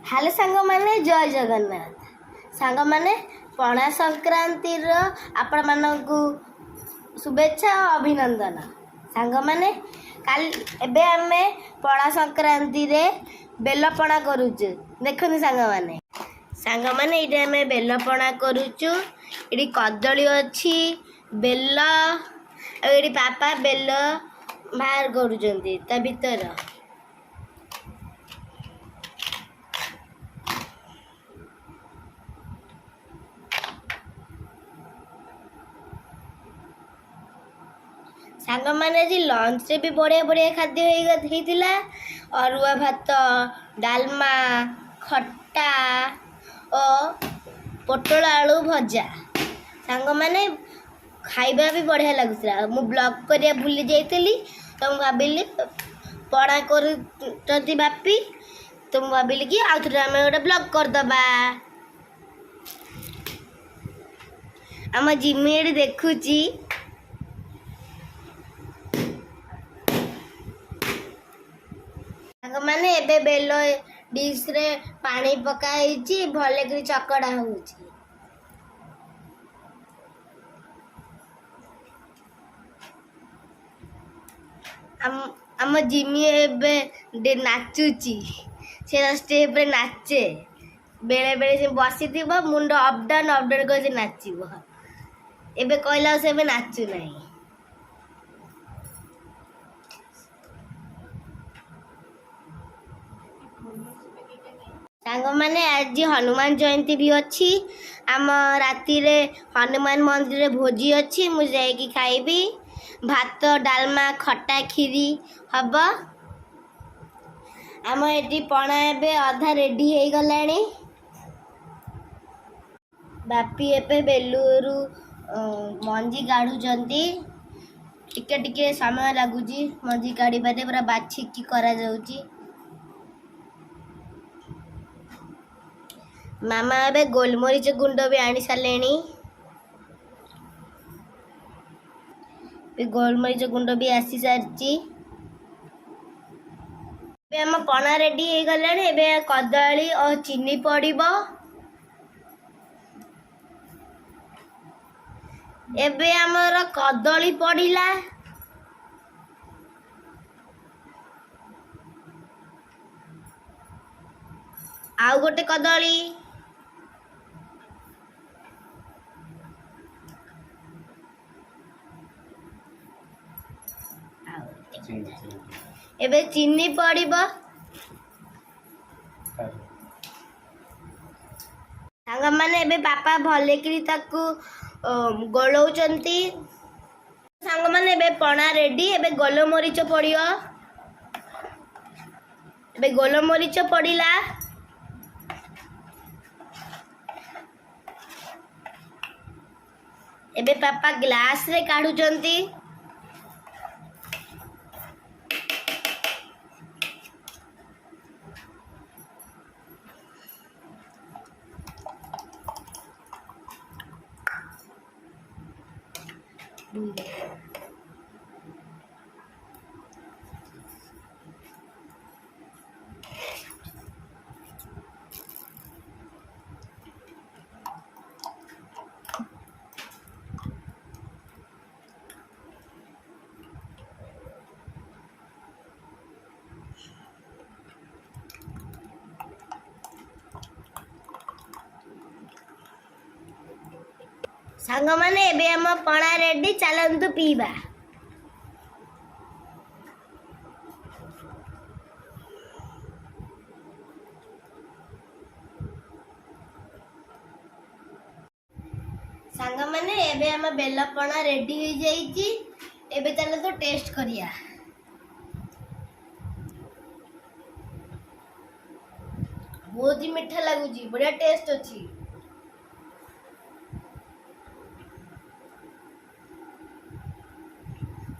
Hello सांग माने जय जगन्नाथ सांग माने पणा संक्रांति आपण मानकु शुभेच्छा अभिनंदन सांग माने काल एबे आमे पणा संक्रांति रे बेलपणा करूछु देखनी सांग माने इडे आमे बेलपणा करूछु इडी कदली अछि बेल इडी पापा बेल बाहर करूचंती ता भीतर सांग माने जी लंच रे भी बढ़िया बढ़िया खाद्य होइतिला अरुआ भात डालमा खट्टा और पोटल आलू भजा सांग माने खाइबा भी बढ़िया लगुला मु ब्लॉग करिया भूली जाइतिली तो मु भाबिली पढ़ा करती बापी तो मु भाबिली कि आउ थोड़े आमे गोटे ब्लॉग करदबा आम जिमेड देखुची माने एबे बेल डिश रे पानी पकाई भले कर चकड़ा होची आम जिमी एबे नाचुची से स्टेप रे नाचे बेले बेले से बसी थी मुंड अप डाउन कर नाचिब एबे कहला से एबे नाचु नहीं सांग माने आज हनुमान जयंती भी अच्छी आम राति रे हनुमान मंदिर रे भोजी अच्छी मु जाइकी खाइबी भात डालमा खट्टा खीरी हब आम एटी पणा एबे अधा रेडी हो गलानी बापी एबे बेलूरू मंजी काढ़ुचंती टिके टिके समय लगुची मंजी काढ़ीबारे पूरा बाछिकी करा जाउची मामा एबे गोलमरीच गुंड भी आनी सारे गोलमरीच गुंड भी आसी सारी आम पणा रेडी हो गलानी एबे कदली और चीनी पड़िबो एबे हमर कदली पड़िला आउ गोटे कदली एबे चीनी पड़िबो सांग माने एबे पापा भले करी ताकू गोलौचंती सांग माने एबे पणा रेडी एबे गोलमरीच पड़ियो एबे गोलमरीच पड़िला एबे पापा ग्लास रे काढुचंती सांग माने एबे हम पणा रेडी चलंतु पीबा सांग माने एबे हम बेलपणा रेडी हो जाइची एबे चल तो टेस्ट करिया बहुत ही मीठा लगुची बढ़िया टेस्ट अच्छी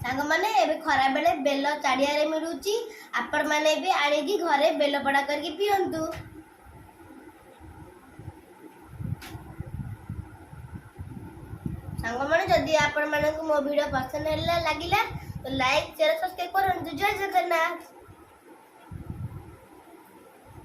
सांग माने एबे खरा बेले बेल चाड़िया रे मिलुची आपण माने भी आनी घरे बेलपणा करके पियंतु सांग माने जदि आपण मानकु मो वीडियो पसंद हल्ला लागिला तो लाइक शेयर सब्सक्राइब करंतु जय जगन्नाथ।